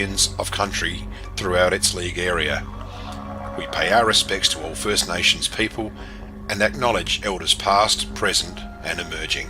champions of country throughout its league area. We pay our respects to all First Nations people and acknowledge elders past, present and emerging.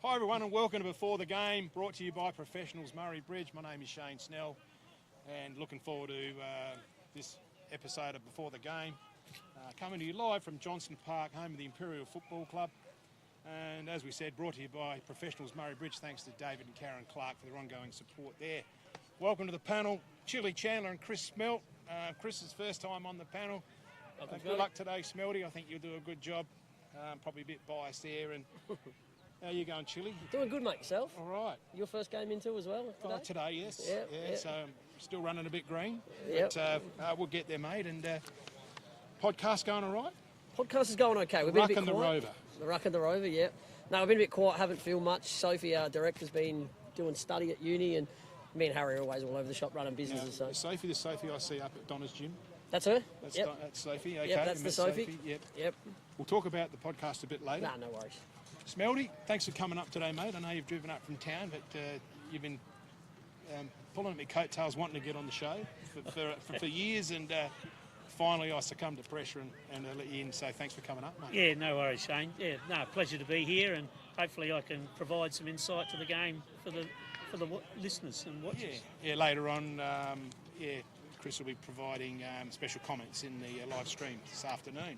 Hi everyone and welcome to Before the Game, brought to you by Professionals Murray Bridge. My name is Shane Snell and looking forward to this episode of Before the Game. Coming to you live from Johnston Park, home of the Imperial Football Club. And as we said, brought to you by Professionals Murray Bridge. Thanks to David and Karen Clark for their ongoing support there. Welcome to the panel, Chili Chandler and Chris Smelt. Chris's first time on the panel. Good luck today, Smelty. I think you'll do a good job. Probably a bit biased there. And how are you going, Chili? Doing good, mate, yourself. All right. Your first game into as well today? Today, yes. Yeah. So I'm still running a bit green. Yep. But we'll get there, mate. And podcast going all right? Podcast is going okay. We've been a bit quiet. The Rover. The Ruck and the Rover, yeah. No, we've been a bit quiet, haven't filmed much. Sophie, our director's been doing study at uni, and me and Harry are always all over the shop running businesses. Now, Sophie, the Sophie I see up at Donna's gym. That's her? That's, yep. That's Sophie, okay. Yep, that's the Sophie. Yep. We'll talk about the podcast a bit later. Nah, no worries. Smelty, thanks for coming up today, mate. I know you've driven up from town, but you've been pulling at my coattails wanting to get on the show for years, and finally I succumbed to pressure and let you in, so thanks for coming up, mate. Yeah, no worries, Shane. Yeah, no, pleasure to be here, and hopefully I can provide some insight to the game for the listeners and watchers. Yeah, later on, Chris will be providing special comments in the live stream this afternoon.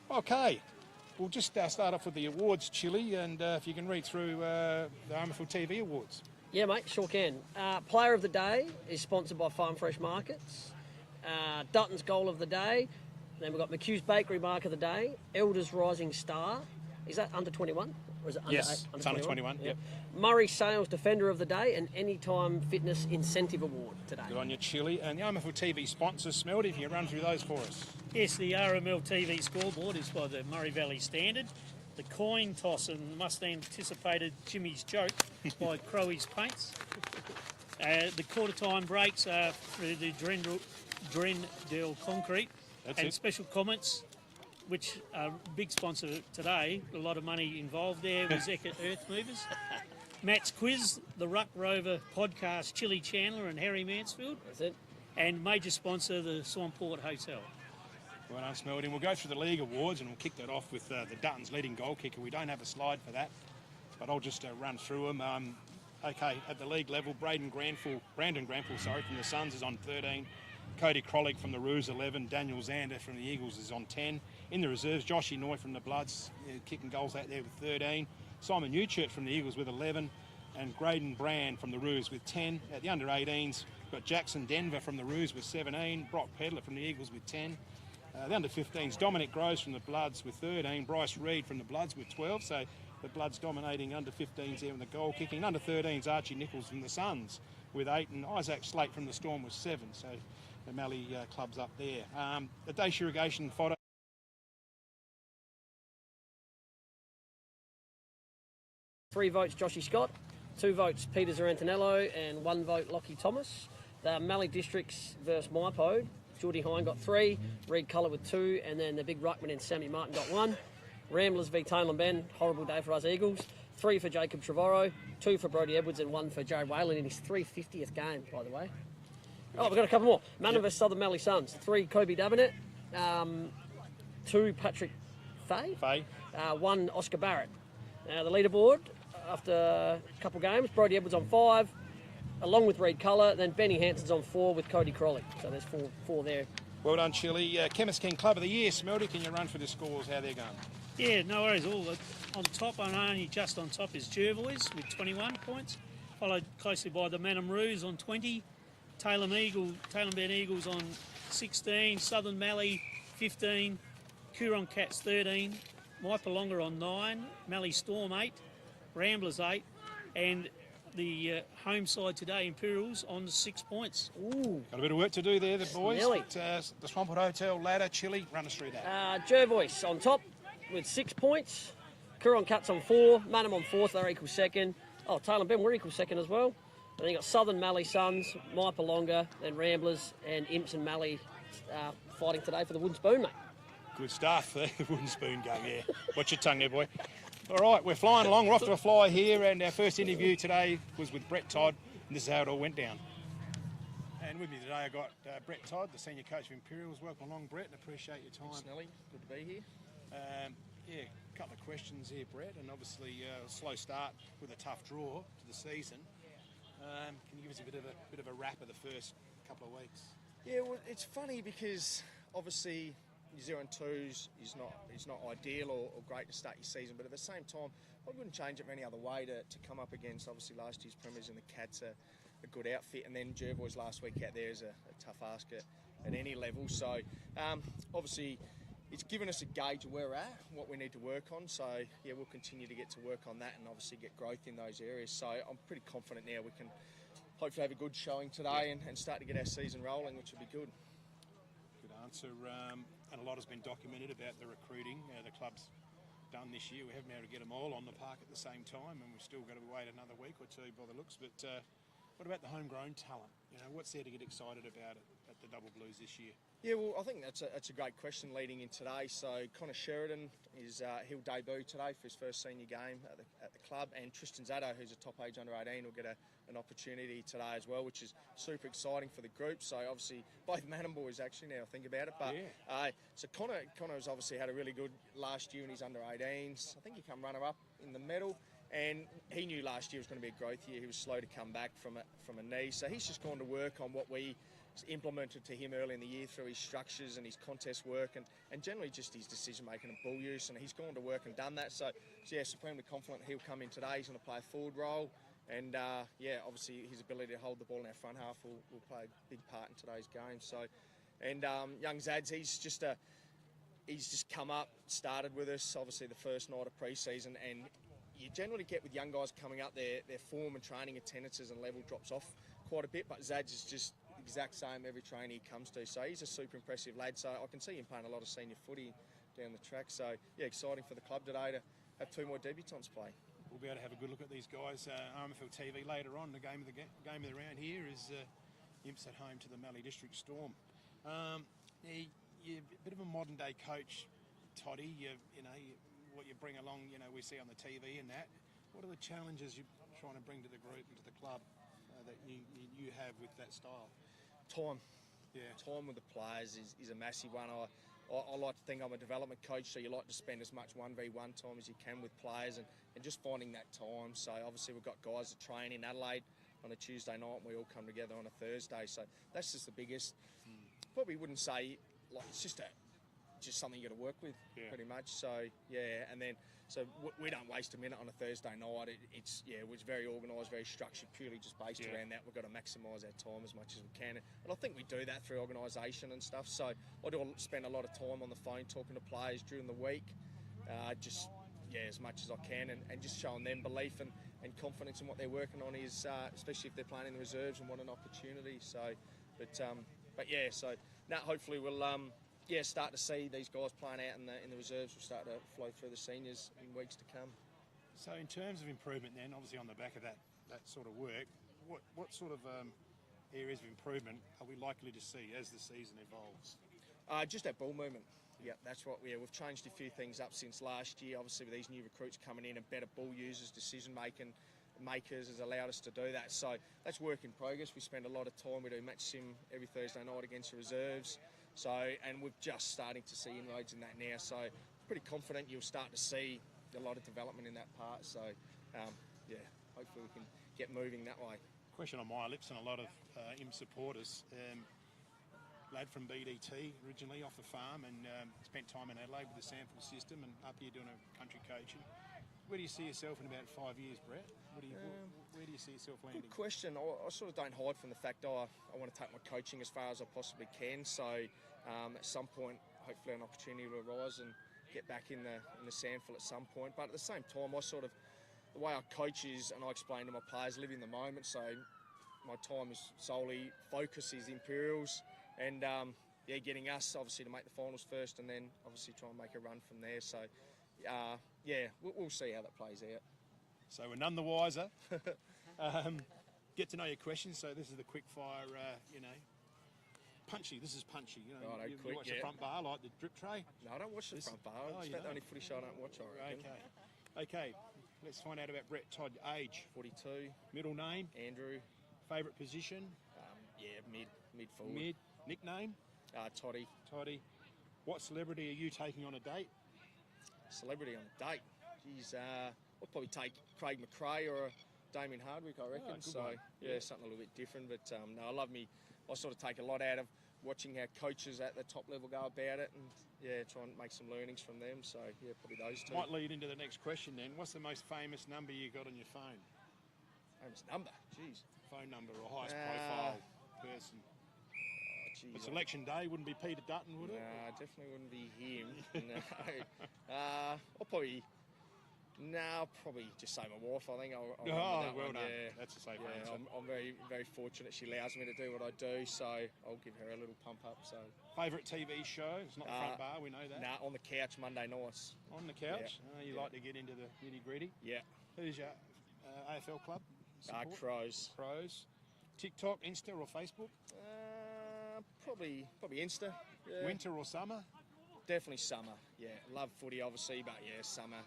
Okay. We'll just start off with the awards, Chili, and if you can read through the RMFLTV awards. Yeah, mate, sure can. Player of the Day is sponsored by Farm Fresh Markets. Dutton's Goal of the Day. Then we've got McHugh's Bakery Mark of the Day. Elders Rising Star. Is that under 21? Or is it under yes, it's under 21. Yep. Murray Sales Defender of the Day and Anytime Fitness Incentive Award today. Good on you, Chili. And the RMFLTV sponsors, Smelty, if you run through those for us. Yes, the RMLTV scoreboard is by the Murray Valley Standard. The coin toss and must-anticipated Jimmy's Joke by Crowy's Paints. The quarter-time breaks are through the Drendale Concrete. That's and it. Special comments, which are a big sponsor today. A lot of money involved there with Eckert Earth Movers. Matt's Quiz, the Ruck Rover podcast, Chili Chandler and Harry Mansfield. That's it. And major sponsor, the Swanport Hotel. Well done, Smelty. We'll go through the league awards and we'll kick that off with the Dutton's leading goal kicker. We don't have a slide for that, but I'll just run through them. Okay, at the league level, Brandon Granville, from the Suns is on 13. Cody Krolick from the Roos 11. Daniel Zander from the Eagles is on 10. In the reserves, Joshy Noy from the Bloods, kicking goals out there with 13. Simon Newchurch from the Eagles with 11. And Graydon Brand from the Roos with 10. At the under-18s, we've got Jackson Denver from the Roos with 17. Brock Pedler from the Eagles with 10. The under-15s, Dominic Groves from the Bloods with 13. Bryce Reid from the Bloods with 12. So the Bloods dominating under-15s there in the goal kicking. Under-13s, Archie Nichols from the Suns with 8. And Isaac Slate from the Storm with 7. So the Mallee clubs up there. The Dace Irrigation fodder. Three votes, Joshy Scott. 2 votes, Peter Zarantinello, and 1 vote, Lockie Thomas. The Mallee Districts versus Mypode. Geordie Hine got 3, Reed Culler with 2, and then the big ruckman in Sammy Martin got 1. Ramblers v Taylor Ben, horrible day for us Eagles. 3 for Jacob Trevorrow, 2 for Brodie Edwards, and 1 for Jared Whalen in his 350th game, by the way. Oh, we've got a couple more. Manor vs Southern Mallee Suns. 3 Kobe Dabinet, 2 Patrick Fay, 1 Oscar Barrett. Now the leaderboard after a couple games, Brodie Edwards on 5, along with Reed Culler, then Benny Hanson's on 4 with Cody Crowley. So there's four there Well done, Chili. Chemist King Club of the Year. Smelty, can you run for the scores, how they're going? Yeah, no worries. All on top, and only just on top, is Jervois with 21 points, followed closely by the Manum Roos on 20, Tailem Ben Eagles on 16, Southern Mallee 15, Coorong Cats 13, Maipalonga on 9, Mallee Storm 8, Ramblers 8, and the home side today, Imperials, on 6 points. Ooh. Got a bit of work to do there, the boys. Nearly. But, the Swampwood Hotel ladder, Chili, run us through that. Jervois on top with 6 points. Coorong Cats on 4. Manum on 4th, they're equal second. Oh, Taylor and Ben were equal second as well. And then you got Southern Mallee Suns, Maipalonga, then Ramblers, and Imps and Mallee fighting today for the wooden spoon, mate. Good stuff, the wooden spoon game, yeah. Watch your tongue there, boy. All right, we're flying along. We're off to a fly here, and our first interview today was with Brett Todd, and this is how it all went down. And with me today, I got Brett Todd, the senior coach of Imperials. Welcome along, Brett, and appreciate your time. Thanks, Nelly. Good to be here. Yeah, a couple of questions here, Brett, and obviously a slow start with a tough draw to the season. Can you give us a bit of a wrap of the first couple of weeks? Yeah, well, it's funny because obviously 0-2s is not ideal or great to start your season, but at the same time, I wouldn't change it any other way to come up against obviously last year's premiers, and the Cats are a good outfit, and then Jervois last week out there is a tough ask at any level. So obviously it's given us a gauge of where we're at, what we need to work on. So yeah, we'll continue to get to work on that and obviously get growth in those areas. So I'm pretty confident now we can hopefully have a good showing today and start to get our season rolling, which will be good. Good answer. And a lot has been documented about the recruiting the club's done this year. We haven't been able to get them all on the park at the same time, and we've still got to wait another week or two by the looks. But what about the homegrown talent? You know, what's there to get excited about at the Double Blues this year? Yeah, well, I think that's a great question leading in today. So Connor Sheridan he'll debut today for his first senior game at the club, and Tristan Zaddo, who's a top age under 18, will get an opportunity today as well, which is super exciting for the group. So obviously both Manum boys actually, now I think about it. But yeah. So Connor's obviously had a really good last year in his under 18s. I think he come runner up in the medal. And he knew last year was going to be a growth year. He was slow to come back from a knee. So he's just gone to work on what we implemented to him early in the year through his structures and his contest work and generally just his decision making and ball use. And he's gone to work and done that. So yeah, supremely confident he'll come in today. He's going to play a forward role. And yeah, obviously his ability to hold the ball in our front half will play a big part in today's game. So, and young Zads, he's just come up, started with us, obviously the first night of pre-season, and you generally get with young guys coming up, their form and training attendances and level drops off quite a bit, but Zads is just the exact same every training he comes to. So he's a super impressive lad. So I can see him playing a lot of senior footy down the track. So yeah, exciting for the club today to have 2 more debutants play. We'll be able to have a good look at these guys. RMFLTV later on. The game of the round here is Imps at home to the Mallee District Storm. You're a bit of a modern day coach, Toddy. What you bring along, we see on the TV and that. What are the challenges you're trying to bring to the group and to the club that you have with that style? Time. Yeah. Time with the players is a massive one. I like to think I'm a development coach, so you like to spend as much 1v1 time as you can with players and just finding that time. So obviously we've got guys that train in Adelaide on a Tuesday night and we all come together on a Thursday. So that's just the biggest. Probably wouldn't say, like, it's just something you got to work with, pretty much. So yeah, and then we don't waste a minute on a Thursday night. It's very organised, very structured, purely just based around that. We've got to maximise our time as much as we can, and I think we do that through organisation and stuff. So I do spend a lot of time on the phone talking to players during the week, as much as I can, and just showing them belief and confidence in what they're working on is, especially if they're playing in the reserves and want an opportunity. So, so now hopefully we'll start to see these guys playing out in the reserves. Will start to flow through the seniors in weeks to come. So in terms of improvement then, obviously on the back of that sort of work, what sort of areas of improvement are we likely to see as the season evolves? Just that ball movement. Yeah, that's what we've changed a few things up since last year. Obviously with these new recruits coming in and better ball users, decision makers has allowed us to do that. So that's work in progress. We spend a lot of time. We do match sim every Thursday night against the reserves. So, and we're just starting to see inroads in that now. So, pretty confident you'll start to see a lot of development in that part. So, hopefully we can get moving that way. Question on my lips and a lot of IM supporters. lad from BDT, originally off the farm, and spent time in Adelaide with the sample system, and up here doing a country coaching. Where do you see yourself in about 5 years, Brett? Where do you see yourself landing? Good question. I sort of don't hide from the fact I want to take my coaching as far as I possibly can. So at some point, hopefully an opportunity will arise and get back in the SANFL at some point. But at the same time, the way I coach is, and I explain to my players, live in the moment. So my time is solely, focus is Imperials, and getting us obviously to make the finals first, and then obviously try and make a run from there. So we'll see how that plays out. So we're none the wiser. Get to know your questions. So this is the quick fire, punchy. This is punchy. You watch the front bar like the drip tray. No, I don't watch the front bar. It's about the only footy show I don't watch. I reckon. Okay. Let's find out about Brett Todd. Age? 42. Middle name? Andrew. Favourite position? Mid forward. Mid. Nickname? Toddy. Toddy. What celebrity are you taking on a date? Celebrity on a date? Geez, I'll probably take Craig McRae or Damien Hardwick, I reckon. Something a little bit different. But no, I sort of take a lot out of watching how coaches at the top level go about it, and try and make some learnings from them. So probably those two. Might lead into the next question then. What's the most famous number you got on your phone? Famous number? Jeez. Phone number or highest profile person? It's election day, wouldn't be Peter Dutton, would it? No, definitely wouldn't be him. No. I'll probably just say my wife. I think I'll well done. Yeah. That's a safe answer. I'm very, very fortunate. She allows me to do what I do, so I'll give her a little pump up. So. Favourite TV show? It's not the front bar, we know that. On the couch Monday nights. On the couch? Yeah. You like to get into the nitty-gritty? Yeah. Who's your AFL club? Crows. Crows. TikTok, Insta or Facebook? Probably Insta. Yeah. Winter or summer? Definitely summer. Yeah, love footy obviously, but summer.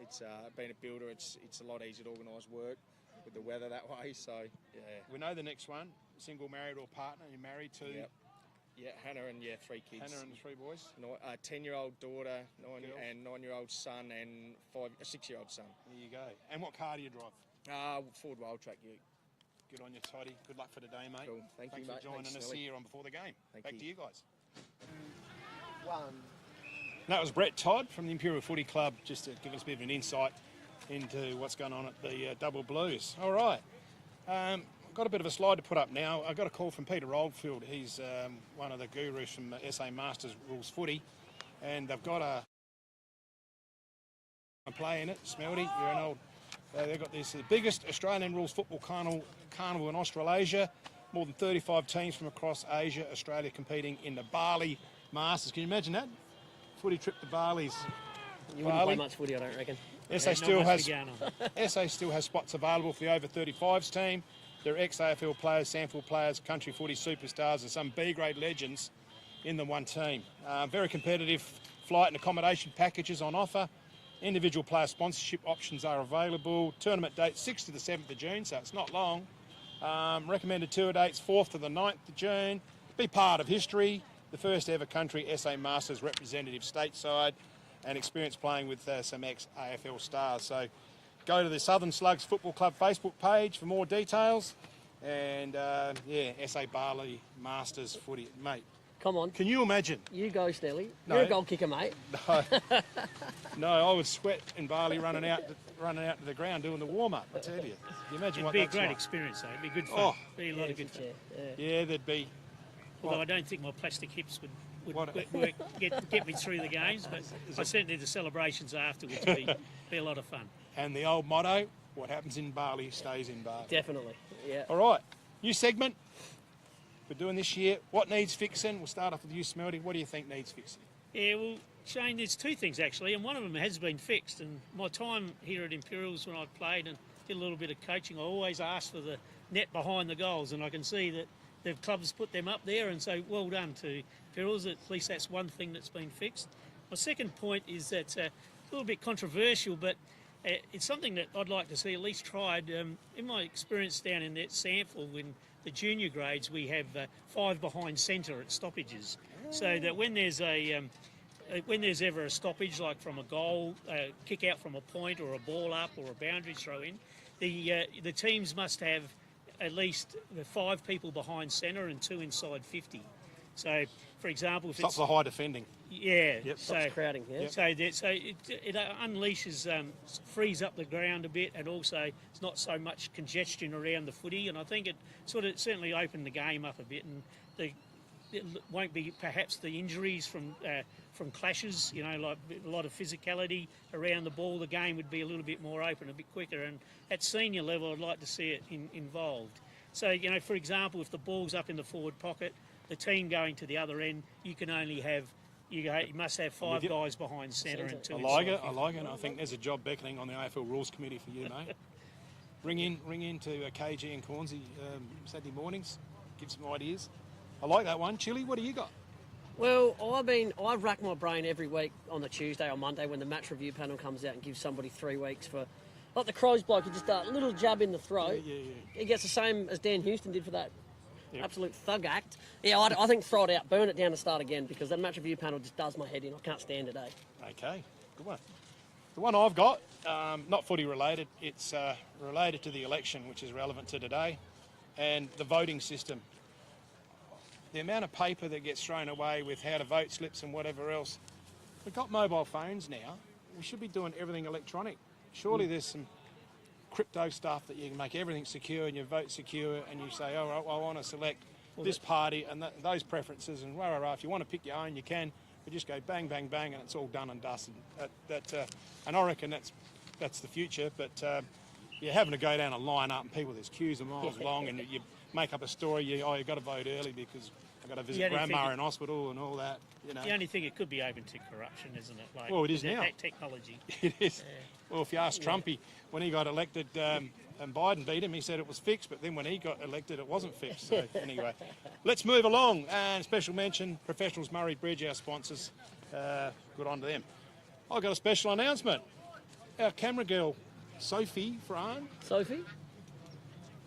It's being a builder. It's a lot easier to organise work with the weather that way. So We know the next one. Single, married or partner. You're married to? Yep. Yeah, Hannah and 3 kids. Hannah and 3 boys. 10-year-old daughter, 9-year-old son, and a 6-year-old son. There you go. And what car do you drive? Ford Wild Track Ute. Good on you, Toddy. Good luck for today, mate. Cool. Thanks for mate. joining us Nelly. here on Before the Game. Back to you guys. That was Brett Todd from the Imperial Footy Club, just to give us a bit of an insight into what's going on at the Double Blues. All right. I've got a bit of a slide to put up now. I got a call from Peter Oldfield. He's one of the gurus from SA Masters Rules Footy, and they've got a play in it. Smelty, you're an old... they've got this the biggest Australian rules football carnival in Australasia. More than 35 teams from across Asia, Australia competing in the Bali Masters. Can you imagine that? Footy trip to Bali's. You wouldn't play much footy, I don't reckon. SA still has spots available for the over 35s team. There are ex-AFL players, SANFL players, country footy superstars, and some B-grade legends in the one team. Very competitive flight and accommodation packages on offer. Individual player sponsorship options are available. Tournament date 6th to the 7th of June, so it's not long. Recommended tour dates 4th to the 9th of June. Be part of history. The first ever country SA Masters representative stateside, and experience playing with some ex-AFL stars. So go to the Southern Slugs Football Club Facebook page for more details. And SA Bali Masters footy, mate. Come on. Can you imagine? You go, Snelly. No. You're a goal kicker, mate. No, I would sweat in Bali running out to the ground doing the warm-up, I tell you. Can you imagine what It'd that's be a great like? experience, though. It'd be good fun. Be a lot of good fun. Yeah, there'd be. Although I don't think my plastic hips would get me through the games, but certainly the celebrations afterwards would be a lot of fun. And the old motto, what happens in Bali stays in Bali. Definitely, yeah. All right, new segment we're doing this year. What needs fixing? We'll start off with you, Smelty. What do you think needs fixing? Yeah, well, Shane, there's 2 things actually, and one of them has been fixed. And my time here at Imperials when I played and did a little bit of coaching, I always asked for the net behind the goals, and I can see that the clubs put them up there, and so well done to Imperials. At least that's one thing that's been fixed. My second point is that a little bit controversial, but it's something that I'd like to see at least tried. In my experience down in that SANFL, in the junior grades, we have 5 behind centre at stoppages, so that when there's ever a stoppage, like from a goal, kick out from a point, or a ball up, or a boundary throw in, the teams must have at least 5 people behind centre and 2 inside 50. So, for example, if Stops it's the high defending. yeah, Yep. so Stops crowding, yeah. so it unleashes, frees up the ground a bit, and also it's not so much congestion around the footy. And I think it certainly opened the game up a bit, and it won't be perhaps the injuries from clashes. You know, like a lot of physicality around the ball. The game would be a little bit more open, a bit quicker. And at senior level, I'd like to see it involved. So, you know, for example, if the ball's up in the forward pocket, the team going to the other end, you can only have you must have 5 guys behind centre and 2 I inside. like it. I like it. And I think there's a job beckoning on the AFL Rules Committee for you, mate. ring in to KG and Cornsey Saturday mornings. Give some ideas. I like that one. Chili, what do you got? Well, I rack my brain every week on the Tuesday or Monday when the match review panel comes out and gives somebody 3 weeks for, like the Crows bloke, you just a little jab in the throat. Yeah. He gets the same as Dan Houston did for that absolute thug act. Yeah, I think throw it out, burn it down and start again, because that match review panel just does my head in. I can't stand it, eh? Okay, good one. The one I've got, not footy related, it's related to the election, which is relevant to today, and the voting system. The amount of paper that gets thrown away with how to vote slips and whatever else. We've got mobile phones now. We should be doing everything electronic. Surely there's some crypto stuff that you can make everything secure and your vote secure, and you say, all right, well, I want to select this party and those preferences, and rah, rah, rah. If you want to pick your own, you can. But just go bang, bang, bang, and it's all done and dusted. And I reckon that's the future. But you're having to go down a line up, and people, there's queues a miles long, and you make up a story. You've got to vote early because I've got to visit grandma in hospital and all that. You know. The only thing, it could be open to corruption, isn't it? Like, well, it is now. That technology. It is. Well, if you ask Trumpy, when he got elected and Biden beat him, he said it was fixed, but then when he got elected, it wasn't fixed. So anyway, let's move along. And special mention, Professionals Murray Bridge, our sponsors. Good on to them. I've got a special announcement. Our camera girl, Sophie Fran. Sophie?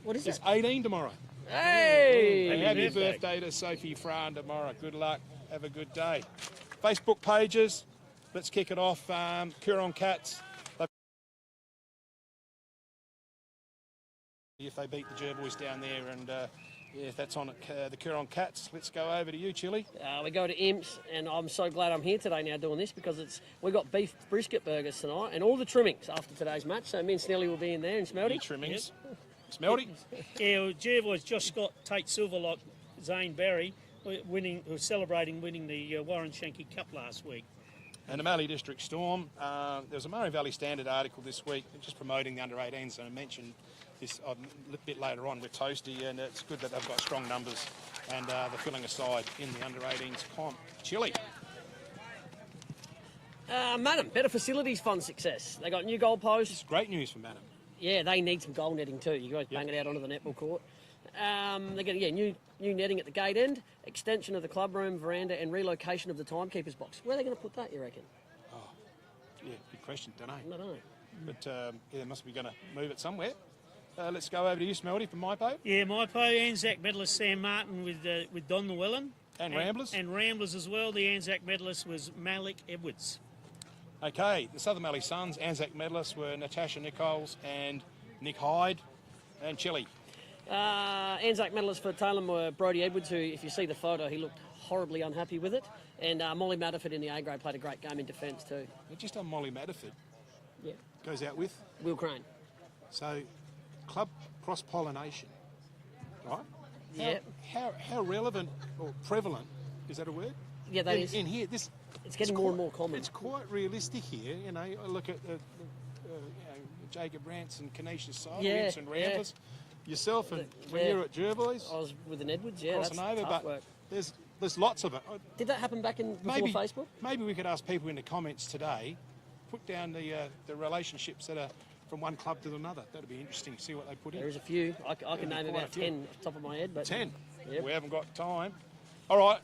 What is It's that? 18 tomorrow. Hey! And happy birthday to Sophie Fran tomorrow. Good luck. Have a good day. Facebook pages. Let's kick it off. Coorong Cats. If they beat the Gerboys down there, and if that's on the Coorong Cats. Let's go over to you, Chili. We go to Imps, and I'm so glad I'm here today now doing this, because we got beef brisket burgers tonight and all the trimmings after today's match. So me and Snelly will be in there, and Smelty. Any trimmings. Smelty. Yeah, well, Gerboys, Josh Scott, Tate Silver, like Zane Barry, celebrating winning the Warren Shanky Cup last week. And the Mallee District Storm. There was a Murray Valley Standard article this week just promoting the under-18s, and I mentioned this a bit later on with Toasty, and it's good that they've got strong numbers and they're filling a side in the under-18s comp. Chili. Madam, better facilities, fun success. They got new goalposts. Great news for Madam. Yeah, they need some goal netting too. You guys bang it out onto the netball court. They're getting new netting at the gate end, extension of the club room, veranda, and relocation of the timekeeper's box. Where are they going to put that, you reckon? Yeah, good question. Don't know. I don't know. But they must be going to move it somewhere. Let's go over to you, Smelty, from MyPo. Yeah, MyPo, Anzac medalist Sam Martin with Don Llewellyn. And Ramblers. And Ramblers as well. The Anzac medalist was Malik Edwards. Okay, the Southern Mallee Suns Anzac medalists were Natasha Nichols and Nick Hyde and Chili. Anzac medalists for Taylor were Brodie Edwards, who, if you see the photo, he looked horribly unhappy with it. And Molly Matterford in the A grade played a great game in defence too. Just on Molly Matterford. Yeah. Goes out with. Will Crane. So, club cross-pollination, right? Yeah. How relevant or prevalent, is that a word? Yeah, that is. In here, It's getting more and more common. It's quite realistic here. You know, I look at Jacob Rance and Kenesha Sidewinds and Ramblers. Yourself and when you're at Gerboys. I was with an Edwards, yeah. Crossing That's over, tough but work. there's lots of it. Did that happen back before Maybe Facebook? Maybe we could ask people in the comments today, put down the relationships that are from one club to another. That'd be interesting to see what they put in. There is a few. I can name quite about a few. 10 off the top of my head. But 10. Yep. We haven't got time. All right,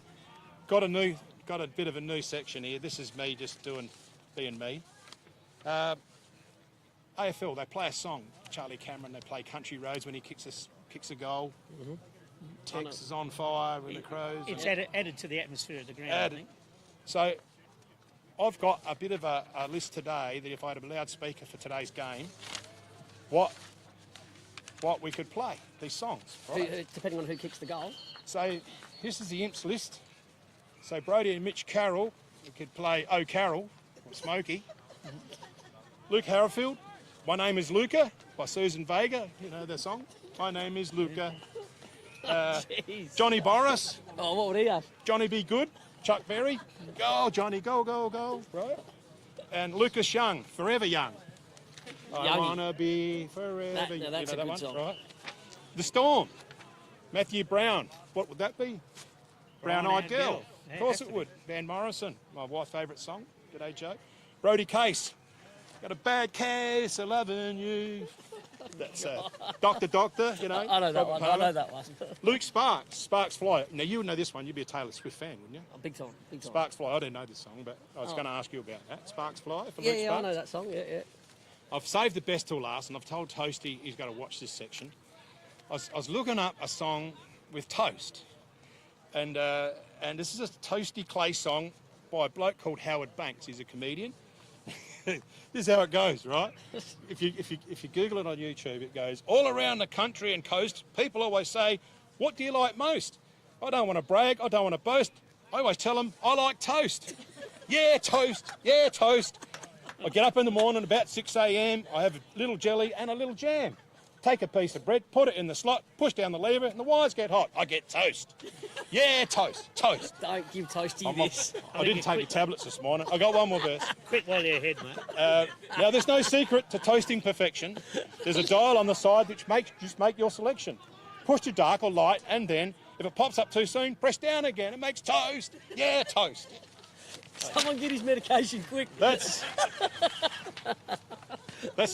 got a bit of a new section here. This is me just being me. AFL, they play a song. Charlie Cameron, they play Country Roads when he kicks a goal. Mm-hmm. Tex is on fire with the Crows. It's added to the atmosphere of the ground, I think. So I've got a bit of a list today that if I had a loudspeaker for today's game, what we could play, these songs. Right? Depending on who kicks the goal. So this is the Imps list. So Brody and Mitch Carroll, we could play Oh Carroll, or Smokey. Luke Harrowfield, My Name is Luca, by Susan Vega. You know the song? My name is Luca. Jeez. Johnny Boris, Oh, what would he have? Johnny Be Good, Chuck Berry. Go, Johnny, go, go, go, right? And Lucas Young, Forever Young. I Youngie. wanna be forever young. That's You know a that good one, song. right? The Storm, Matthew Brown. What would that be? Brown Eyed Girl. Of course it would. Van Morrison, my wife's favourite song. G'day, Joe. Brody Case. Got a bad case of loving you. That's Doctor, you know. I know that Robert one. Palmer. I know that one. Luke Sparks, Sparks Fly. Now you would know this one. You'd be a Taylor Swift fan, wouldn't you? Oh, big time, big time. Sparks Fly. I didn't know this song, but I was going to ask you about that. Sparks Fly for Yeah, Luke yeah, Sparks. I know that song. Yeah, yeah. I've saved the best till last, and I've told Toasty he's got to watch this section. I was looking up a song with Toast, and this is a Toasty Clay song by a bloke called Howard Banks. He's a comedian. This is how it goes, right? If you Google it on YouTube, it goes, all around the country and coast, people always say, what do you like most? I don't want to brag, I don't want to boast. I always tell them, I like toast. Yeah, toast, yeah, toast. I get up in the morning about 6 a.m, I have a little jelly and a little jam. Take a piece of bread, put it in the slot, push down the lever, and the wires get hot. I get toast. Yeah, toast, toast. Don't give Toasty I'm this. I didn't take your tablets this morning. I got one more verse. Quit while you're ahead, mate. Now, there's no secret to toasting perfection. There's a dial on the side which makes just make your selection. Push to dark or light, and then, if it pops up too soon, press down again. It makes toast. Yeah, toast. Someone get his medication quick. That's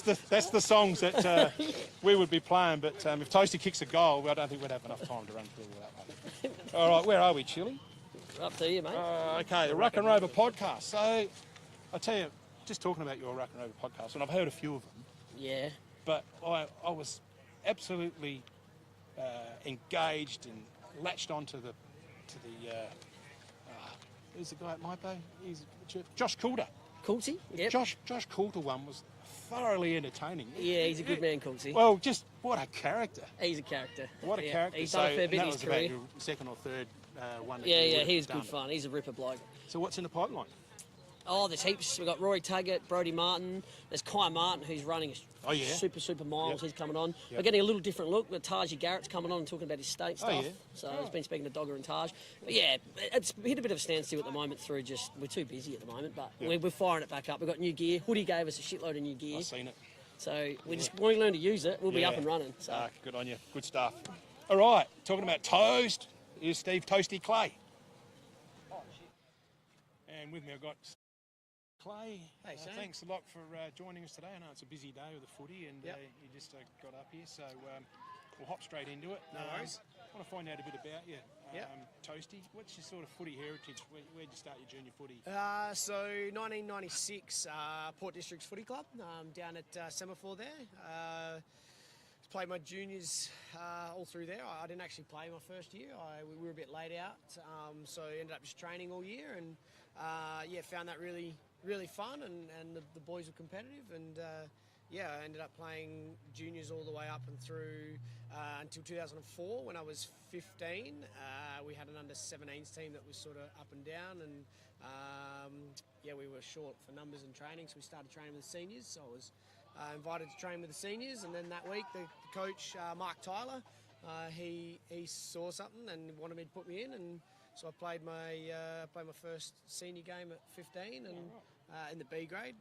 the songs that we would be playing. But if Toasty kicks a goal, I don't think we'd have enough time to run through that one. All right, where are we, Chili? Up to you, mate. Okay, the Ruck and Rover podcast. So, I tell you, just talking about your Ruck and Rover podcast, and I've heard a few of them, Yeah. but I was absolutely engaged and latched onto who's the guy at MyPay? He's Josh Coulter. Coulty? Yep. Josh Coulter one was thoroughly entertaining. Yeah, he's a good man, Coulty. Well, just what a character. He's a character. What a Yeah, character. He's done a fair bit in that his was about career. your second or third one. That Yeah, you yeah, would he have was done. good fun. He's a ripper bloke. So what's in the pipeline? Oh, there's heaps. We've got Rory Taggart, Brodie Martin. There's Kai Martin, who's running Oh, yeah. super miles. Yep. He's coming on. Yep. We're getting a little different look. Taji Garrett's coming on and talking about his state Oh, stuff. yeah. So he's been speaking to Dogger and Taj. But yeah, it's hit a bit of a standstill at the moment through just, we're too busy at the moment, but Yep. we're firing it back up. We've got new gear. Hoodie gave us a shitload of new gear. I've seen it. So we just want to learn to use it. We'll be Yeah. up and running. So Good on you. Good stuff. All right, talking about toast, here's Steve Toasty Clay. And with me I've got Clay. Hey, Sam. Thanks a lot for joining us today. I know it's a busy day with the footy and Yep. you just got up here, so we'll hop straight into it. No worries. I want to find out a bit about you. Yep. Toasty, what's your sort of footy heritage? Where'd you start your junior footy? So 1996, Port Districts Footy Club down at Semaphore there. Played my juniors all through there. I didn't actually play my first year. We were a bit late out, so ended up just training all year and found that really fun and the boys were competitive and I ended up playing juniors all the way up and through until 2004 when I was 15. We had an under-17s team that was sort of up and down and we were short for numbers and training, so we started training with the seniors. So I was invited to train with the seniors, and then that week the coach, Mark Tyler, he saw something and wanted me to put me in, and so I played my first senior game at 15 and in the B grade,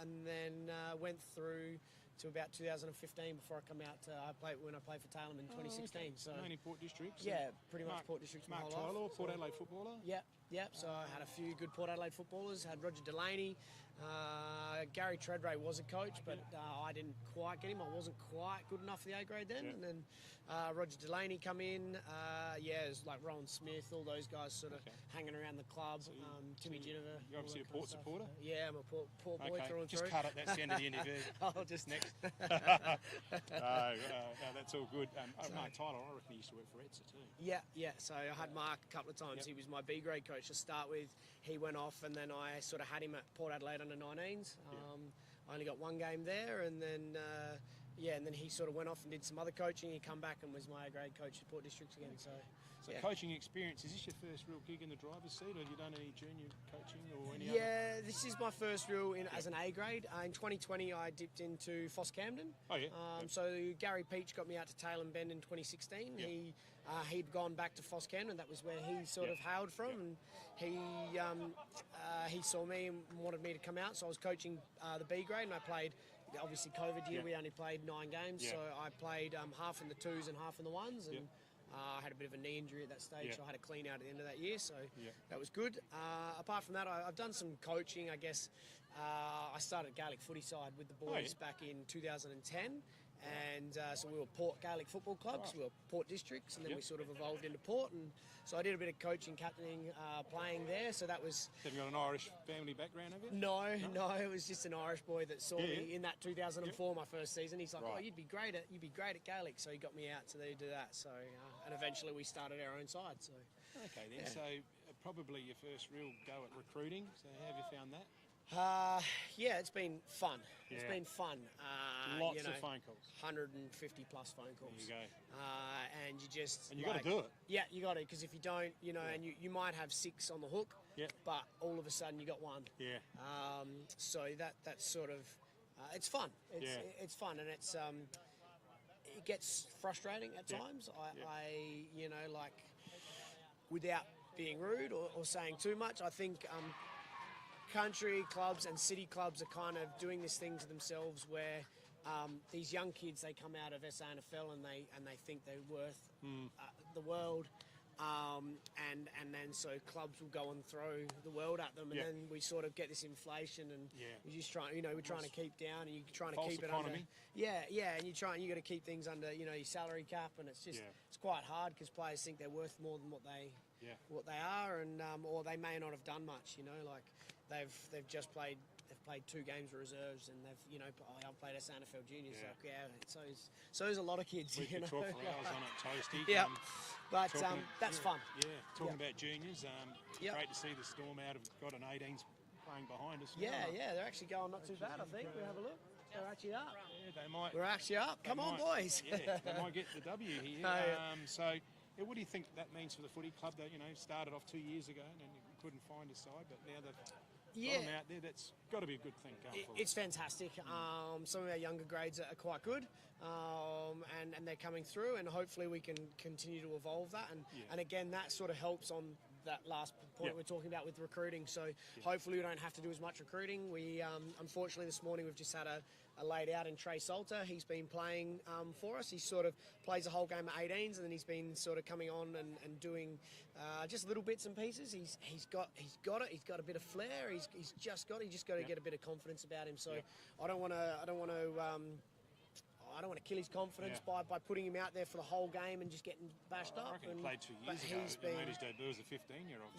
and then went through to about 2015 before I come out. When I played for Tailem in 2016. Okay. So mainly Port Districts. yeah, pretty much Port Districts my Mark whole life. Tyler, Port Adelaide footballer. Yep. So I had a few good Port Adelaide footballers. Had Roger Delaney. Gary Treadray was a coach, but I didn't quite get him. I wasn't quite good enough for the A grade then. Yeah. And then Roger Delaney come in. It was like Rowan Smith, all those guys sort of hanging around the club. Timmy Ginniver. You're obviously a Port supporter? Yeah, I'm a Port boy through and just through. cut it. That's the end of the interview. I'll just Next. No, that's all good. Mark Tyler, I reckon he used to work for ETSA too. Yeah. So I had Mark a couple of times. Yep. He was my B grade coach to start with. He went off, and then I sort of had him at Port Adelaide under 19s. I only got one game there, and then yeah, and then he sort of went off and did some other coaching. He come back and was my A-grade coach at Port Districts again. So yeah. Coaching experience, is this your first real gig in the driver's seat, or have you done any junior coaching or any Yeah, this is my first real as an A-grade. In 2020, I dipped into Foss Camden. Oh, yeah. So Gary Peach got me out to Tailem Bend in 2016. Yeah. He'd gone back to Foss Camden. That was where he sort of hailed from, and he saw me and wanted me to come out. So I was coaching the B grade, and I played. Obviously, COVID year, we only played 9 games, so I played half in the 2s and half in the 1s, and I had a bit of a knee injury at that stage, so I had to clean out at the end of that year, so that was good. Apart from that, I've done some coaching, I guess. I started Gaelic footy side with the boys back in 2010, and so we were Port Gaelic Football Clubs, we were Port Districts, and then we sort of evolved into Port, and so I did a bit of coaching, captaining, playing there, so that was... Have you got an Irish family background, have you? No, it was just an Irish boy that saw me in that 2004, my first season. He's like, oh, you'd be great at Gaelic, so he got me out to do that, so, and eventually we started our own side, so... Okay then, so probably your first real go at recruiting, so how have you found that? Yeah, it's been fun. It's Yeah. been fun. Lots of phone calls. 150 plus phone calls. There you go. And you just... And you got to do it. Yeah, you got to, because if you don't, and you might have 6 on the hook, but all of a sudden you got 1. Yeah. So that's sort of... it's fun. It's fun, and it's... it gets frustrating at times. I like, without being rude or saying too much, I think... country clubs and city clubs are kind of doing this thing to themselves where these young kids, they come out of SANFL and they think they're worth the world, and then so clubs will go and throw the world at them, and then we sort of get this inflation, and we just try, we're trying to keep down, and you're trying to False keep economy. it under, and you got to keep things under, your salary cap, and it's just it's quite hard because players think they're worth more than what they are, and or they may not have done much, like they've just played. They've played 2 games for reserves, and they've, I've played SANFL juniors. So's a lot of kids. We could talk for hours on it, Toasty. Yeah, but that's fun. Yeah, talking about juniors, great to see the Storm out have got an 18s playing behind us. Yeah, they're actually going not too bad, I think. We have a look. They're actually up. Yeah, they might. We're actually up. Come on, boys. Yeah, they might get the W here. So, what do you think that means for the footy club that, started off 2 years ago and couldn't find a side, but now they've got them out there? That's got to be a good thing going forward. It's fantastic. Some of our younger grades are quite good, and they're coming through, and hopefully we can continue to evolve that. And again, that sort of helps on that last point we're talking about with recruiting. So hopefully we don't have to do as much recruiting. We unfortunately this morning we've just had a laid out in Trey Salter. He's been playing for us. He sort of plays a whole game of 18s, and then he's been sort of coming on and doing just little bits and pieces. He's got it. He's got a bit of flair. He's just got to get a bit of confidence about him. So I don't want to kill his confidence by putting him out there for the whole game and just getting bashed up. I reckon he played 2 years ago. He made his debut as a 15-year-old.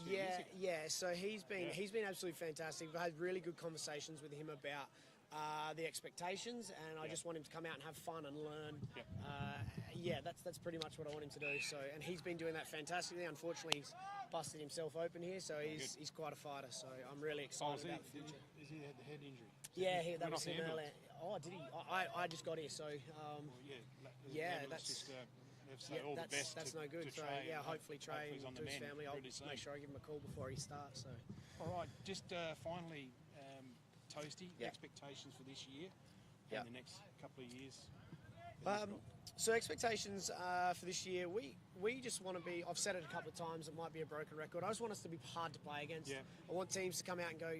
Yeah. So he's been absolutely fantastic. We've had really good conversations with him about the expectations, and I just want him to come out and have fun and learn. That's pretty much what I want him to do. So, and he's been doing that fantastically. Unfortunately, he's busted himself open here, so he's quite a fighter. So I'm really excited about the future. Is he had the head injury? Yeah, that was him earlier. Oh, did he? I just got here, so all the best. That's no good. So hopefully Trey and to his family, I'll make sure I give him a call before he starts. So. All right, just finally, Toasty, expectations for this year and the next couple of years. So expectations for this year, we just want to be, I've said it a couple of times, it might be a broken record, I just want us to be hard to play against. I want teams to come out and go,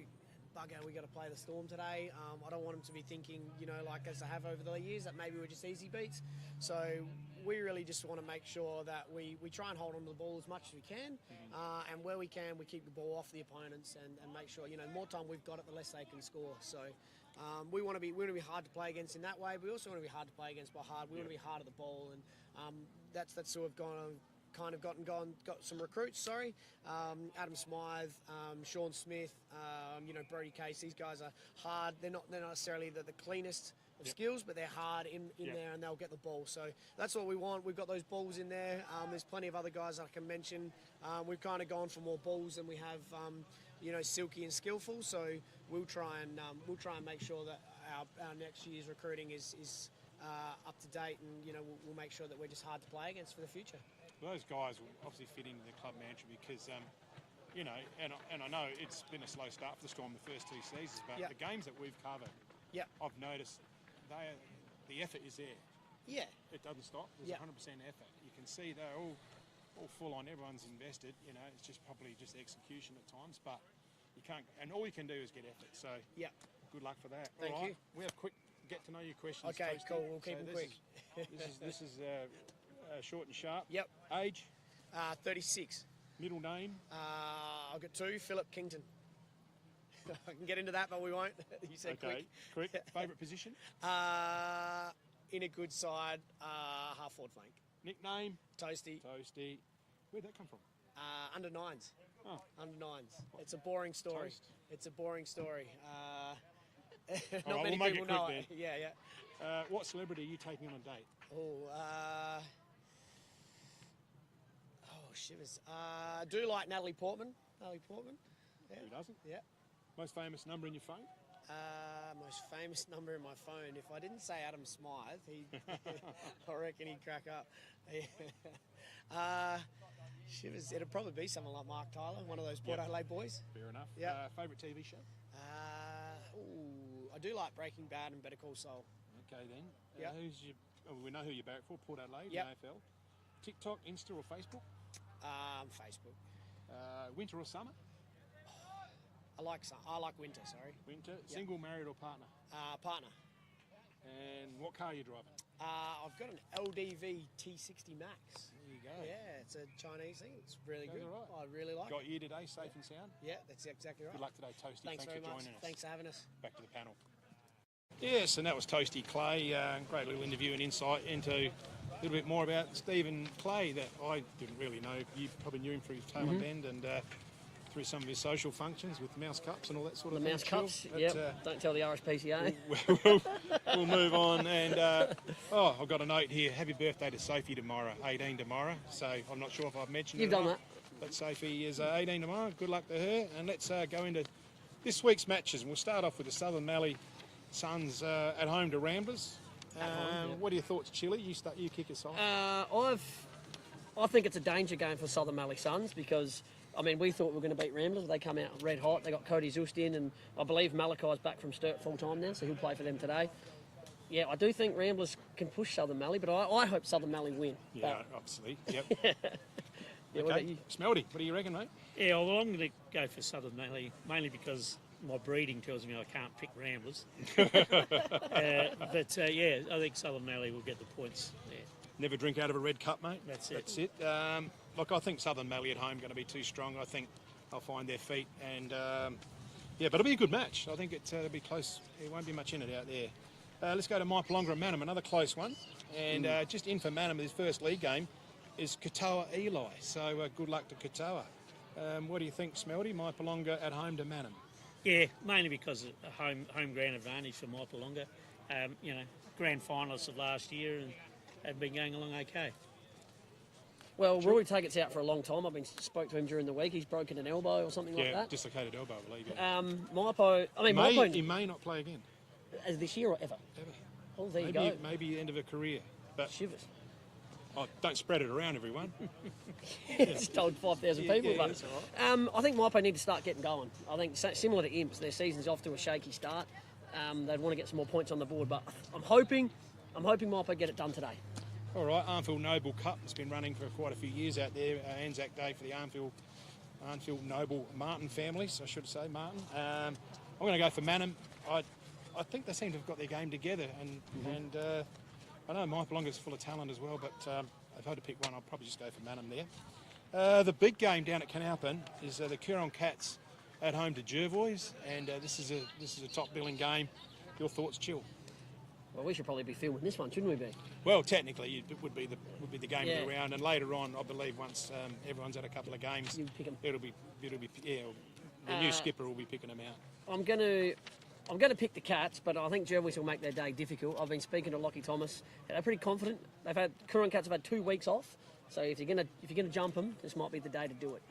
bugger, we got to play the Storm today. I don't want them to be thinking, like as they have over the years, that maybe we're just easy beats. So we really just want to make sure that we try and hold on to the ball as much as we can, and where we can, we keep the ball off the opponents and make sure, the more time we've got it, the less they can score. So we want to be hard to play against in that way, but we also want to be hard to play against by hard. We want to be hard at the ball, and that's sort of got some recruits, Adam Smythe, Sean Smith, Brody Case. These guys are hard. They're not necessarily the cleanest of skills, but they're hard in there, and they'll get the ball. So that's what we want. We've got those balls in there. There's plenty of other guys that I can mention. We've kind of gone for more balls than we have, silky and skillful. So we'll try and make sure that our next year's recruiting is up to date, and we'll make sure that we're just hard to play against for the future. Well, those guys will obviously fit into the club mantra because, and I know it's been a slow start for the Storm the first 2 seasons, but Yep. the games that we've covered, Yep. I've noticed the effort is there. Yeah. It doesn't stop. There's Yep. 100% effort. You can see they're all full on. Everyone's invested. It's just probably just execution at times, but you can't. And all you can do is get effort. So Yeah. good luck for that. Thank all right. you. We have quick get to know you questions. Okay, Toasty. cool. We'll keep them this quick. This is short and sharp. Yep. Age, 36. middle name. I've got 2. Philip Kington. I can get into that, but we won't. You said Okay, quick. Favourite position. quick. In a good side, half forward flank. Nickname. Toasty. Toasty. Where'd that come from? Under 9s. Oh. Under 9s. It's a boring story. Toast. It's a boring story. Not right, many we'll make people it quick know then. it. Yeah. What celebrity are you taking on a date? Oh, shivers. I do like Natalie Portman. Natalie Portman. Yeah. Who doesn't? Yeah. Most famous number in your phone? Most famous number in my phone. If I didn't say Adam Smythe, I reckon he'd crack up. Shivers. It'd probably be someone like Mark Tyler, one of those Port Yep. Adelaide boys. Fair enough. Yeah. Favourite TV show? I do like Breaking Bad and Better Call Saul. Okay then. Yeah. We know who you're back for, Port Adelaide, Yep. AFL. TikTok, Insta or Facebook? Facebook. Winter or summer? I like winter. Sorry. Winter. Single, married or partner? Partner. And what car are you driving? I've got an LDV T60 Max. There you go. Yeah, it's a Chinese thing. It's really Goes good. all right. I really like it. Got you today, safe and sound. Yeah, that's exactly right. Good luck today, Toasty. Thanks very for much. joining us. Thanks for having us. Back to the panel. Yes, and that was Toasty Clay. Great little interview and insight into a little bit more about Stephen Clay that I didn't really know. You probably knew him through Taylor Bend and through some of his social functions with mouse cups and all that sort The of thing. mouse cups, yep. Don't tell the RSPCA. We'll move on. And I've got a note here. Happy birthday to Sophie tomorrow, 18 tomorrow. So I'm not sure if I've mentioned You've it or done not, that. but Sophie is 18 tomorrow. Good luck to her. And let's go into this week's matches. And we'll start off with the Southern Mallee Suns at home to Ramblers. Yep. What are your thoughts, Chili? You kick us off. I think it's a danger game for Southern Mallee Suns because, I mean, we thought we were going to beat Ramblers. They come out red hot. They got Cody Zust in, and I believe Malachi's back from Sturt full time now, so he'll play for them today. Yeah, I do think Ramblers can push Southern Mallee, but I hope Southern Mallee win. Yeah, obviously. Yep. Yeah, what about Okay. you? Smelty, what do you reckon, mate? Yeah, well, I'm going to go for Southern Mallee, mainly because my breeding tells me I can't pick Ramblers. Yeah, I think Southern Mallee will get the points. Yeah. Never drink out of a red cup, mate. That's it. That's it. Look, I think Southern Mallee at home going to be too strong. I think they'll find their feet, and yeah, but it'll be a good match. I think it'll be close. There won't be much in it out there. Let's go to Mypolonga and Manum, another close one. And just in for Manum, his first league game is Katoa Eli. So good luck to Katoa. What do you think, Smelty? Mypolonga at home to Manum. Yeah, mainly because of a home ground advantage for Mypolonga. Grand finalists of last year and have been going along okay. Well, Rory Taggart's out for a long time. I've spoke to him during the week. He's broken an elbow or something like Yeah, that. dislocated elbow, I believe. Yeah. Mypo, He may not play again. as this year or ever. Ever. Oh, there you Maybe, go. maybe the end of a career. But Shivers. don't spread it around, everyone. It's told 5,000 people. Yeah, But that's all right. I think Mypo need to start getting going. I think similar to Imps, their season's off to a shaky start. They'd want to get some more points on the board, but I'm hoping Mypo get it done today. All right, Armfield Noble Cup has been running for quite a few years out there. Anzac Day for the Armfield Noble Martin families, I should say, Martin. I'm going to go for Manum. I think they seem to have got their game together, and I know Mypolonga's full of talent as well, but if I had to pick one, I'd probably just go for Manum there. The big game down at Canalpin is the Coorong Cats at home to Jervois, and this is a top billing game. Your thoughts, Chill? Well, we should probably be filming this one, shouldn't we be? Well, technically, it would be the game Yeah. of the round, and later on, I believe once everyone's had a couple of games, You pick 'em. it'll be the new skipper will be picking them out. I'm going to pick the Cats, but I think Jervis will make their day difficult. I've been speaking to Lockie Thomas. They're pretty confident. Coorong Cats have had 2 weeks off, so if you're going to jump them, this might be the day to do it.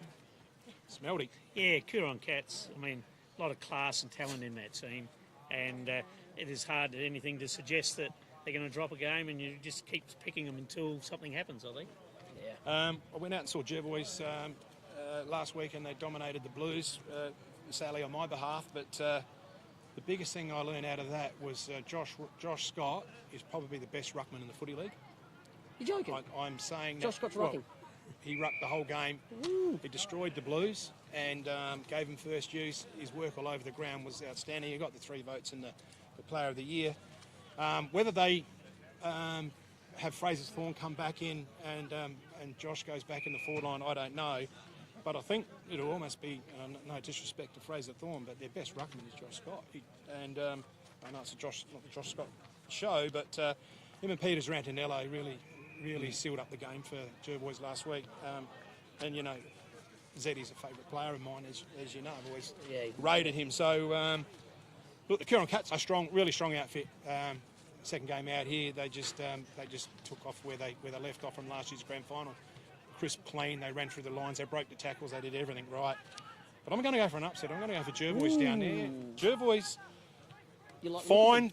Smelty. Yeah, Coorong Cats, I mean, a lot of class and talent in that team, and it is hard at anything to suggest that they're going to drop a game, and you just keep picking them until something happens, I think. I went out and saw Jervois last week, and they dominated the Blues, sadly on my behalf. But the biggest thing I learned out of that was Josh Scott is probably the best ruckman in the footy league. You're joking? I'm saying Josh Scott's rucking. He rucked the whole game. He destroyed the Blues and gave him first use. His work all over the ground was outstanding. He got the 3 votes in the Player of the Year. Whether they have Fraser Thorne come back in and Josh goes back in the forward line, I don't know. But I think it'll almost be, no disrespect to Fraser Thorne, but their best ruckman is Josh Scott. I know it's not the Josh Scott show, but him and Peters Rantanello really sealed up the game for Jervois last week. And, you know, Zeddy's a favourite player of mine, as you know. I've always rated him. So, look, the Kieran Cats are strong, really strong outfit. Second game out here, they just took off where they left off from last year's grand final. Crisp, clean, they ran through the lines, they broke the tackles, they did everything right. But I'm going to go for an upset. I'm going to go for Jervois down there. Jervois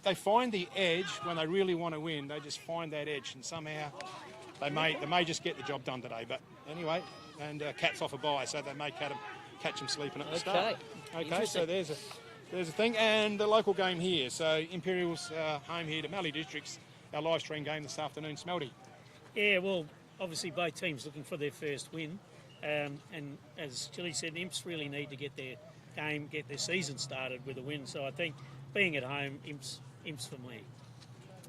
they find the edge when they really want to win. They just find that edge, and somehow they may just get the job done today. But anyway, and Cats off a bye, so they may catch them sleeping at the start. Okay, so there's a thing, and the local game here. So Imperials home here to Mallee Districts. Our live stream game this afternoon. Smelty. Yeah, well, obviously both teams looking for their first win. And as Chili said, Imps really need to get their game, get their season started with a win. So I think being at home, Imps for me.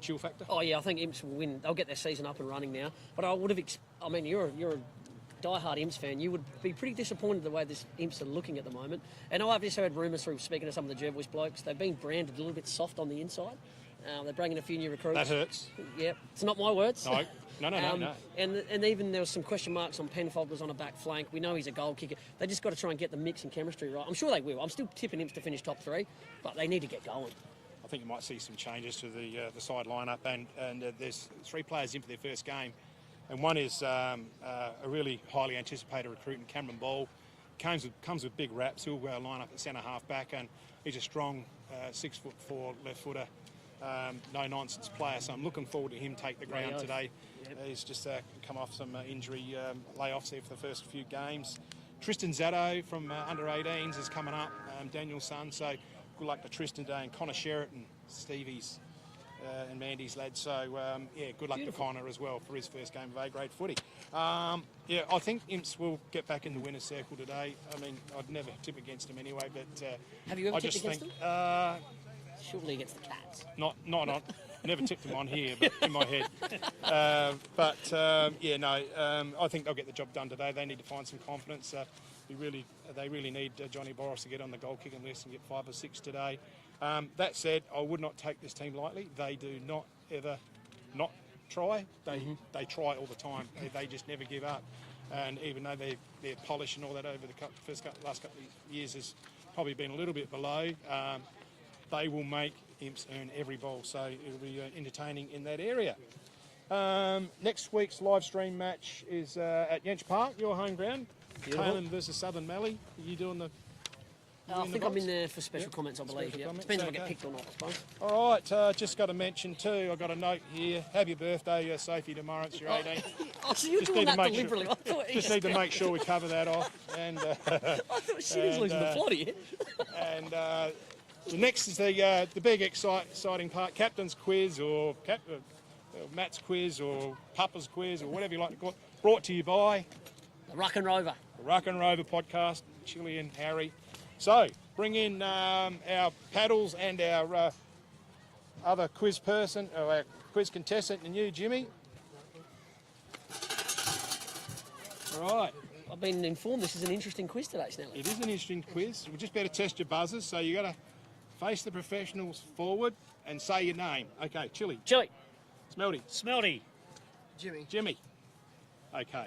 Chill factor? Oh, yeah, I think Imps will win. They'll get their season up and running now. But I would have... I mean, you're a diehard Imps fan. You would be pretty disappointed the way this Imps are looking at the moment. And I've just heard rumours through speaking to some of the Jervois blokes. They've been branded a little bit soft on the inside. They're bringing a few new recruits. That hurts. Yep, it's not my words. No. And even there was some question marks on Penfold was on a back flank. We know he's a goal kicker. They just got to try and get the mix and chemistry right. I'm sure they will. I'm still tipping Imps to finish top 3, but they need to get going. I think you might see some changes to the side lineup, and there's 3 players in for their first game, and one is a really highly anticipated recruit in Cameron Ball. Comes with big raps. He'll line up at centre half back, and he's a strong 6'4" left footer. No nonsense player, so I'm looking forward to him take the ground today. Yep. He's just come off some injury layoffs there for the first few games. Tristan Zatto from under 18s is coming up, Daniel's son, so good luck to Tristan today, and Connor Sheraton, Stevie's and Mandy's lad. So good luck to Connor as well for his first game of A-grade footy. I think Imps will get back in the winner's circle today. I mean, I'd never tip against him anyway, but have you ever tipped against them? Surely against the Cats. Not never tipped them on here, but in my head. I think they'll get the job done today. They need to find some confidence. They really need Johnny Boris to get on the goal kicking list and get 5 or 6 today. That said, I would not take this team lightly. They do not ever not try. They try all the time. They just never give up. And even though their polish and all that over the last couple of years has probably been a little bit below, they will make Imps earn every ball, so it'll be entertaining in that area. Next week's live stream match is at Yench Park, your home ground. Taylor versus Southern Mallee. Are you doing the... I think I'm in there for special comments, I believe. Depends if I get picked or not, I suppose. All right, just got to mention too, I've got a note here. Happy birthday, Sophie, tomorrow. It's your 18th. Oh, so you're doing that deliberately. Just need to make sure we cover that off. And I thought she was losing the plot here. And the next is the big exciting part, Captain's Quiz or Matt's Quiz or Papa's Quiz or whatever you like to call it, brought to you by... The Ruck and Rover. The Ruck and Rover podcast, Chili and Harry. So, bring in our paddles and our other quiz person, or our quiz contestant, and you, Jimmy. All right. I've been informed this is an interesting quiz today, Snelly. It is an interesting quiz. We just better test your buzzers, so you got to face the professionals forward and say your name. Okay, Chili. Chili. Smelty. Jimmy. Okay.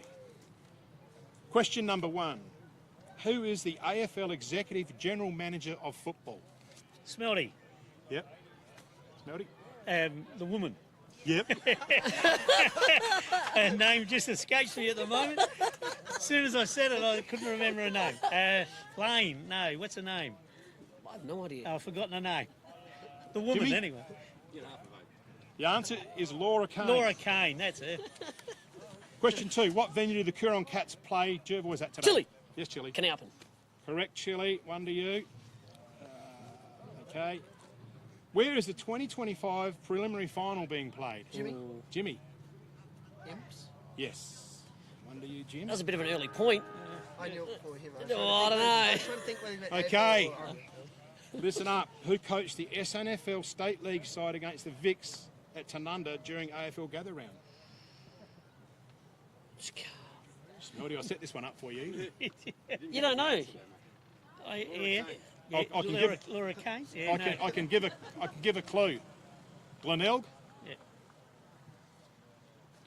Question number 1. Who is the AFL Executive General Manager of Football? Smelty. Yep. Smelty? The woman. Yep. Her name just escapes me at the moment. As soon as I said it, I couldn't remember her name. Lane. No, what's her name? I have no idea. I've forgotten her name. The woman, Jimmy? anyway. The answer is Laura Kane. Laura Kane, that's it. Question 2. What venue do the Coorong Cats play Jervois at today? Chile. Yes, Chile. Canalpin. Correct, Chile. 1 to you. Okay. Where is the 2025 preliminary final being played? Jimmy. Jimmy. Imps. Yes. 1 to you, Jim. That was a bit of an early point. I knew it for him. Oh, I don't know. was trying to think whether he meant Okay. AFL or RMFL. Listen up. Who coached the SNFL State League side against the Vics at Tanunda during AFL Gather Round? Smelty, I set this one up for you. You don't know. Yeah. I can Laura Kane. Yeah, I can give a clue. Glenelg? Yeah.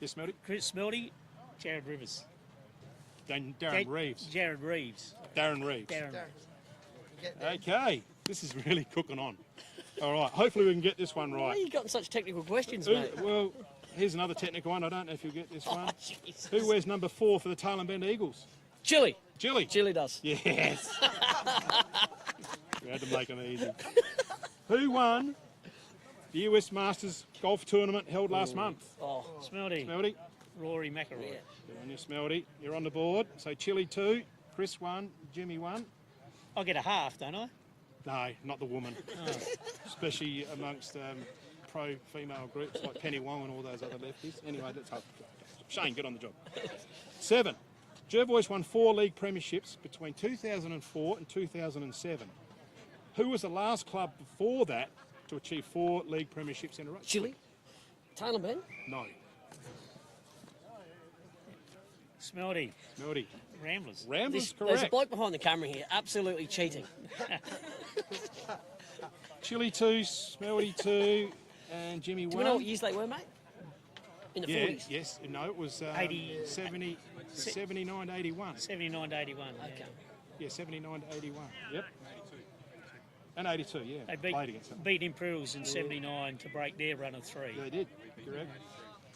Yes, Smelty? Chris Smelty, Jared Rivers. Darren Reeves. Jared Reeves. Darren Reeves. Darren. Get there. Okay. This is really cooking on. All right. Hopefully we can get this one Why are right. you got such technical questions, Who- mate? well, here's another technical one. I don't know if you'll get this one. Oh, Jesus. Who wears number 4 for the Tail and Bend Eagles? Chile. Chile. Chile does. Yes. We had to make them easy. Who won the US Masters golf tournament held last month? Oh, Smelty. Smelty. Rory McIlroy. yeah. Good on you, Smelty. You're on the board. So Chile 2, Chris 1, Jimmy 1. I get a half, don't I? No, not the woman. Especially amongst pro-female groups like Penny Wong and all those other lefties. Anyway, let's hope. Shane, get on the job. 7. Jervois won 4 league premierships between 2004 and 2007. Who was the last club before that to achieve 4 league premierships in a row? Chile. Taylor Ben. No. Smelty. Smelty. Ramblers. Ramblers, There's a correct. bloke behind the camera here, absolutely cheating. Chile 2, Smelty 2, and Jimmy 1. Do we know what years they were, mate? In the Yeah, 40s. yes. No, it was 79 to 81. 79 to 81. Okay. Yeah, 79 to 81. Yep. And 82, yeah. They Played against them. beat Imperials in 79 to break their run of 3. They did, correct.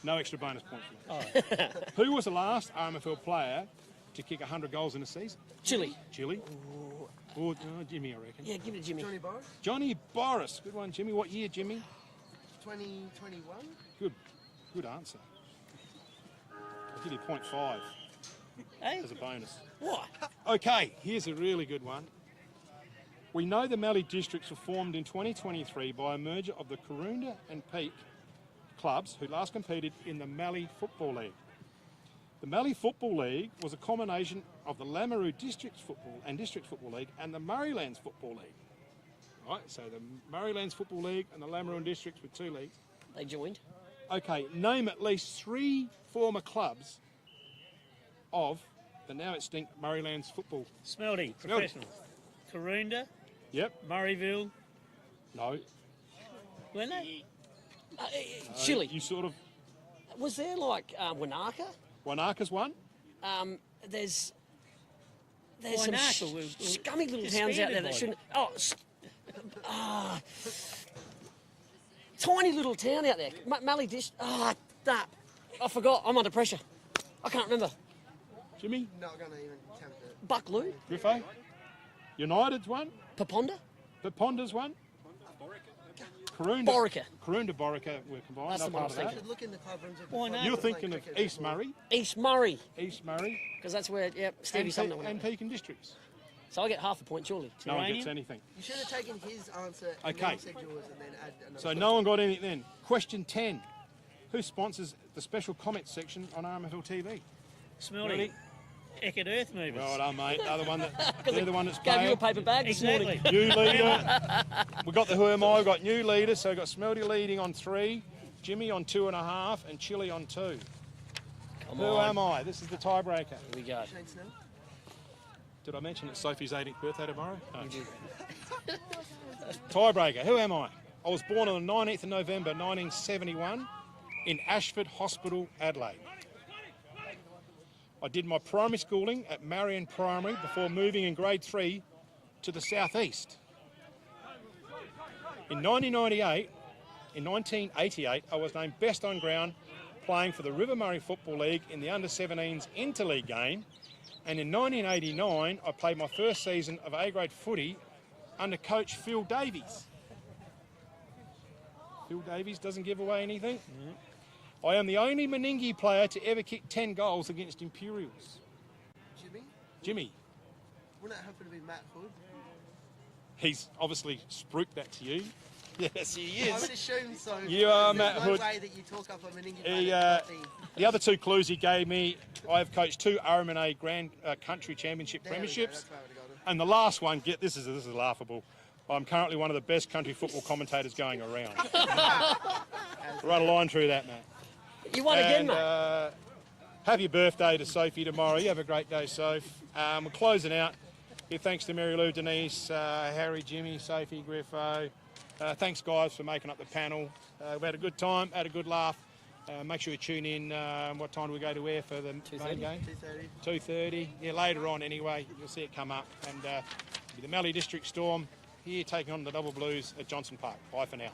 No extra bonus point for Oh, that. Who was the last RMFL player to kick 100 goals in a season? Chile. Chile? Or Jimmy, I reckon. Yeah, give it to Jimmy. Johnny Boris, Johnny Boris. Good one, Jimmy. What year, Jimmy? 2021. Good answer. I'll give you 0.5 hey? as a bonus. What? Okay, here's a really good one. We know the Mallee districts were formed in 2023 by a merger of the Karoonda and Peak clubs who last competed in the Mallee Football League. The Mallee Football League was a combination of the Lameroo Districts Football League and the Murraylands Football League. Right, so the Murraylands Football League and the Lameroo Districts were 2 leagues. They joined. Okay, name at least 3 former clubs of the now extinct Murraylands Football. Smelty. Professional. Karoonda. Yep. Murrayville. No. Weren't they? Chile. You sort of... Was there like Wanaka? Wanaka's one? There's Wanaka some was- scummy little towns out there that disbanded shouldn't. Tiny little town out there. Mallee Dish. I forgot. I'm under pressure. I can't remember. Jimmy? Not going to even attempt it. Buckloo, Griffo? United's one? Paponda, Paponda's one? Karoonda. Borica. Karoonda, Borica were combined. That's No the one I part was of that. thinking. Look in the club rooms. at the Why club. not? You're Playing thinking of cricket East as well. Murray, East Murray, East Murray, because that's where Stevie Sumner went. and Pekin Districts. So I get half a point, surely. No one Uranium? gets anything. You should have taken his answer and Okay. then said yours and then add another. So no one got anything then. Question 10. Who sponsors the special comments section on RMFLTV? Smelty. Eckert Earth Movers. Well done, mate. They're the one that's Gave you a bailed. paper bag this Exactly. morning. New leader. We've got the Who Am I. We've got new leaders. So we've got Smelty leading on 3, Jimmy on 2.5, and Chili on 2. Come Who on. am I? This is the tiebreaker. Here we go. Shane Snell. Did I mention it's Sophie's 18th birthday tomorrow? No. Tiebreaker. Who am I? I was born on the 19th of November 1971 in Ashford Hospital, Adelaide. I did my primary schooling at Marion Primary before moving in grade 3 to the southeast. In 1988, I was named best on ground playing for the River Murray Football League in the under-17s interleague game. And in 1989, I played my first season of A-grade footy under coach Phil Davies. Phil Davies doesn't give away anything. I am the only Meningi player to ever kick 10 goals against Imperials. Jimmy. Wouldn't it happen to be Matt Hood? He's obviously spruiked that to you. Yes, he I is. would assume so. You are There's Matt no Hood. way that you talk up a Meningi He, player. the other two clues he gave me, I've coached 2 RMFLTV Grand Country Championship There we go, premierships. that's where I would've got it. And the last one, this is laughable. I'm currently one of the best country football commentators going around. Right a line through that, Matt. You won again, And, mate. happy birthday to Sophie tomorrow. You have a great day, Soph. We're closing out. Give thanks to Mary Lou, Denise, Harry, Jimmy, Sophie, Griffo. Thanks, guys, for making up the panel. We had a good time, had a good laugh. Make sure you tune in. What time do we go to air for the main game? 2:30. 2:30. Yeah, later on anyway. You'll see it come up. And the Mallee District Storm here taking on the Double Blues at Johnson Park. Bye for now.